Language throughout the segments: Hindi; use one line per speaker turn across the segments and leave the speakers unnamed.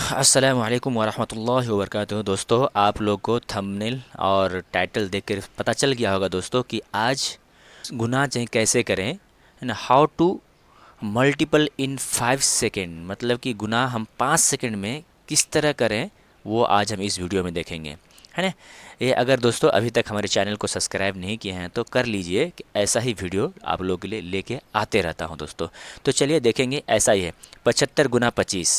अस्सलामु अलैकुम वरहमतुल्लाहि वबरकातुहू। दोस्तों, आप लोग को थंबनेल और टाइटल देखकर पता चल गया होगा दोस्तों कि आज गुनाह चाहे कैसे करें, है ना। How to multiple in 5 second, मतलब कि गुनाह हम 5 सेकेंड में किस तरह करें, वो आज हम इस वीडियो में देखेंगे, है ना। ये अगर दोस्तों अभी तक हमारे चैनल को सब्सक्राइब नहीं किए हैं तो कर लीजिए, कि ऐसा ही वीडियो आप लोगों के लिए लेके आते रहता हूँ दोस्तों। तो चलिए देखेंगे, ऐसा ही है 75 × 25,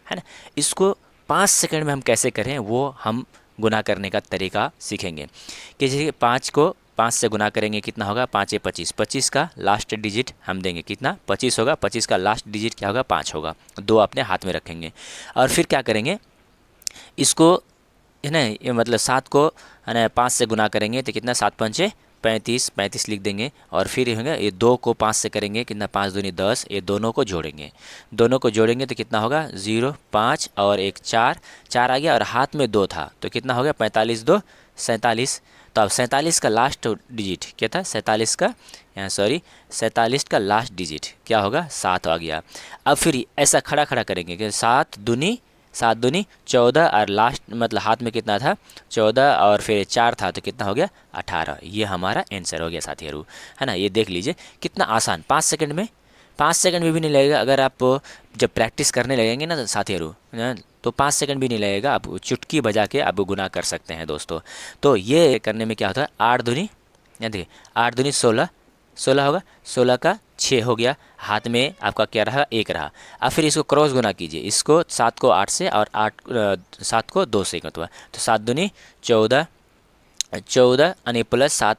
है ना। इसको 5 सेकंड में हम कैसे करें वो हम गुना करने का तरीका सीखेंगे। कि जैसे 5 को 5 से गुना करेंगे कितना होगा, 5 × 25, 25 का लास्ट डिजिट हम देंगे कितना, 25 होगा। 25 का लास्ट डिजिट क्या होगा, 5 होगा। दो अपने हाथ में रखेंगे और फिर क्या करेंगे, इसको, है ना, ये मतलब 7 को, है ना, 5 से गुना करेंगे तो कितना, 7 पंचे 35, 35 लिख देंगे। और फिर ये होगा, ये 2 को 5 से करेंगे कितना, 5 दूनी 10, ये दोनों को जोड़ेंगे। दोनों को जोड़ेंगे तो कितना होगा, 0, 5 और 1 4, 4 आ गया और हाथ में 2 था तो कितना हो गया, 45 2 47। तो अब 47 का लास्ट डिजिट क्या था, 47 का, यहाँ सॉरी, 47 का लास्ट डिजिट क्या होगा, 7 आ गया। अब फिर ऐसा खड़ा खड़ा करेंगे कि 7 दूनी 14 और लास्ट मतलब हाथ में कितना था, 14 और फिर 4 था तो कितना हो गया, 18। ये हमारा आंसर हो गया साथियों, है ना। ये देख लीजिए कितना आसान, 5 सेकंड में, 5 सेकंड भी नहीं लगेगा। अगर आप जब प्रैक्टिस करने लगेंगे ना साथियों, तो 5 सेकंड भी नहीं लगेगा, आप चुटकी बजा के आप गुना कर सकते हैं दोस्तों। तो ये करने में क्या होता है, 8 दूनी, यहाँ देखिए 8 दूनी 16, 16 होगा, 16 का 6 हो गया, हाथ में आपका क्या रहा, 1 रहा। अब फिर इसको क्रॉस गुना कीजिए, इसको 7 को 8 से और 7 को 2 से करता है तो 7 दूनी 14, 14 यानी प्लस 7,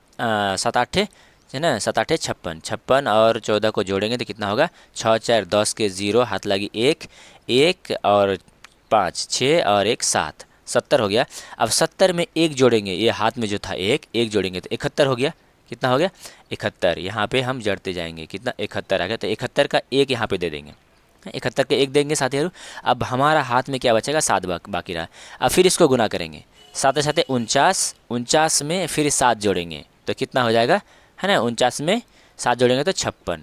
7 8 है ना, 7 8 56, 56 और 14 को जोड़ेंगे तो कितना होगा, 6 4 10 के 0, हाथ लगी 1, 1 और 5 6 और 1 7, 70 हो गया। अब 70 में 1 जोड़ेंगे, ये हाथ में जो था 1 जोड़ेंगे तो 71 हो गया। कितना हो गया, 71। यहाँ पे हम जड़ते जाएंगे, कितना, 71 आ गया। तो 71 का 1 यहाँ पे दे देंगे, 71 के 1 देंगे साथियों। अब हमारा हाथ में क्या बचेगा, 7 बाकी रहा। अब फिर इसको गुना करेंगे, साथ साथ 49, 49 में फिर 7 जोड़ेंगे तो कितना हो जाएगा, है ना, 49 में 7 जोड़ेंगे तो 56,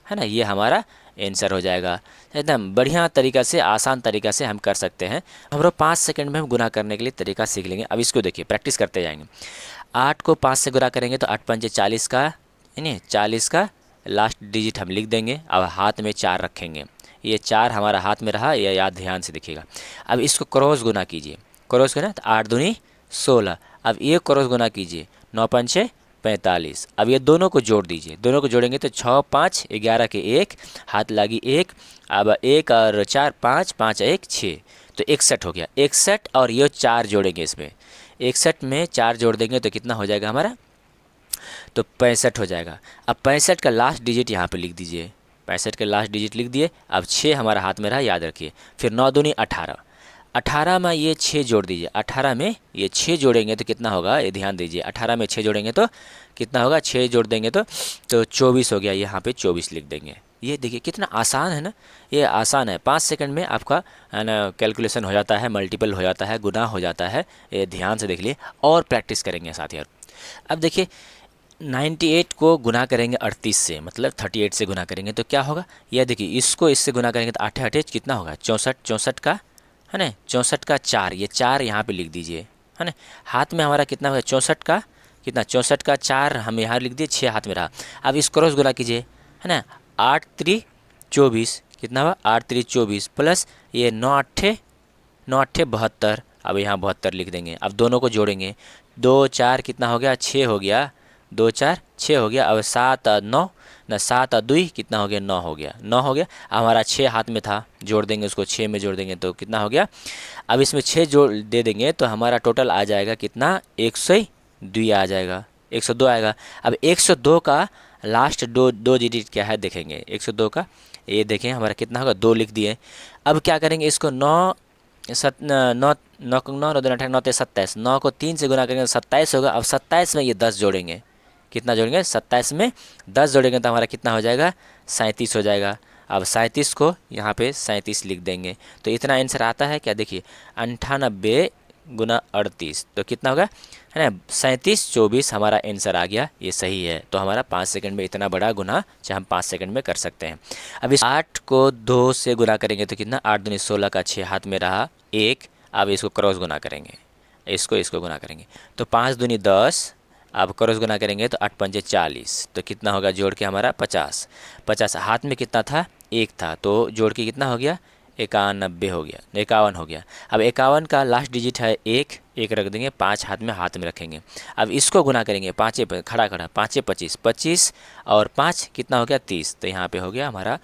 है ना। ये हमारा आंसर हो जाएगा। एकदम बढ़िया तरीका से, आसान तरीका से हम कर सकते हैं। हम लोग 5 सेकंड में हम गुना करने के लिए तरीका सीख लेंगे। अब इसको देखिए, प्रैक्टिस करते जाएंगे। 8 को 5 से गुना करेंगे तो 8 पंचे 40 का, यानी 40 का लास्ट डिजिट हम लिख देंगे। अब हाथ में 4 रखेंगे, ये 4 हमारा हाथ में रहा, यह याद ध्यान से देखिएगा। अब इसको क्रॉस गुना कीजिए, क्रॉस करना तो 8 दूनी 16। अब ये क्रॉस गुना कीजिए, 9 पंचे 45। अब ये दोनों को जोड़ दीजिए, दोनों को जोड़ेंगे तो 6 5 11 के 1, हाथ लगी 1। अब 1 और 4 5, 5 1 6 तो 61 हो गया, 61। और ये 4 जोड़ेंगे इसमें, 61 में 4 जोड़ देंगे तो कितना हो जाएगा हमारा, तो 65 हो जाएगा। अब 65 का लास्ट डिजिट यहाँ पे लिख दीजिए, 65 का लास्ट डिजिट लिख दिए। अब 6 हमारा हाथ में रहा, याद रखिए। फिर 9 दूनी 18, 18 में ये 6 जोड़ दीजिए, 18 में ये 6 जोड़ेंगे तो कितना होगा, ये ध्यान दीजिए। 18 में 6 जोड़ेंगे तो कितना होगा, 6 जोड़ देंगे तो 24 हो गया, यहाँ पे 24 लिख देंगे। ये देखिए कितना आसान है ना, ये आसान है। 5 सेकंड में आपका, है ना, कैलकुलेशन हो जाता है, मल्टीपल हो जाता है, गुना हो जाता है। ये ध्यान से देख लिए और प्रैक्टिस करेंगे साथियों। अब देखिए 98 को गुना करेंगे 38 से, मतलब 38 से गुना करेंगे तो क्या होगा, यह देखिए, इसको इससे गुना करेंगे तो 8 8 कितना होगा, 64, 64 का, है ना, 64 का 4, ये 4 यहाँ पे लिख दीजिए, है ना। हाथ में हमारा कितना होगा, 64 का कितना, 64 का 4 हम यहाँ लिख दिए, 6 हाथ में रहा। अब इस क्रॉस गुना कीजिए, है ना, 8 3 24, कितना हुआ, 8 3 24 प्लस ये 9 8 72। अब यहाँ 72 लिख देंगे। अब दोनों को जोड़ेंगे, 2 4 कितना हो गया, 6 हो गया, 2 4 6 हो गया। अब 7 और 9 न, 7 और 2 कितना हो गया, 9 हो गया, 9 हो गया। हमारा 6 हाथ में था, जोड़ देंगे उसको, 6 में जोड़ देंगे तो कितना हो गया। अब इसमें 6 जोड़ दे देंगे तो हमारा टोटल आ जाएगा कितना, 102 आ जाएगा, 102 आएगा। अब 102 का लास्ट दो डिजिट क्या है देखेंगे, 102 का, ये देखें हमारा कितना होगा, 2 लिख दिए। अब क्या करेंगे, इसको 9 सत नौ 9 9 9 2 9 27, 9 को 3 से गुना करेंगे तो 27 होगा। अब 27 में ये 10 जोड़ेंगे, कितना जोड़ेंगे, 27 में 10 जोड़ेंगे तो हमारा कितना हो जाएगा, 37 हो जाएगा। अब 37 को यहाँ पे 37 लिख देंगे तो इतना आंसर आता है क्या, देखिए 98 गुना 38, तो कितना होगा, है ना, 3724 हमारा आंसर आ गया, ये सही है। तो हमारा 5 सेकंड में इतना बड़ा गुना चाहे हम 5 सेकंड में कर सकते हैं। अब इस 8 को 2 से गुना करेंगे तो कितना, 8 दूनी 16 का 6 हाथ में रहा 1। अब इसको क्रॉस गुना करेंगे, इसको गुना करेंगे तो 5 दूनी 10। अब क्रॉस गुना करेंगे तो 8 पंजे 40, तो कितना होगा जोड़ के हमारा 50। 50 हाथ में कितना था, 1 था, तो जोड़ के कितना हो गया, 91 हो गया, 51 हो गया। अब 51 का लास्ट डिजिट है 1, 1 रख देंगे, 5 हाथ में रखेंगे। अब इसको गुना करेंगे, पाँचे खड़ा 5 25, 25 और 5 कितना हो गया 30, तो यहाँ पे हो गया हमारा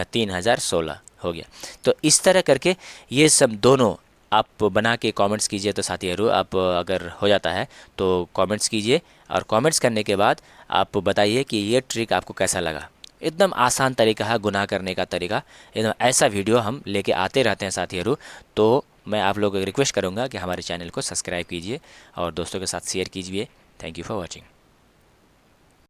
3016 हो गया। तो इस तरह करके ये सब दोनों आप बना के कमेंट्स कीजिए। तो साथियों, आप अगर हो जाता है तो कमेंट्स कीजिए, और कमेंट्स करने के बाद आप बताइए कि ये ट्रिक आपको कैसा लगा। एकदम आसान तरीका है गुनाह करने का तरीका। एकदम ऐसा वीडियो हम लेके आते रहते हैं साथियों। तो मैं आप लोगों को रिक्वेस्ट करूँगा कि हमारे चैनल को सब्सक्राइब कीजिए और दोस्तों के साथ शेयर कीजिए। Thank you for watching.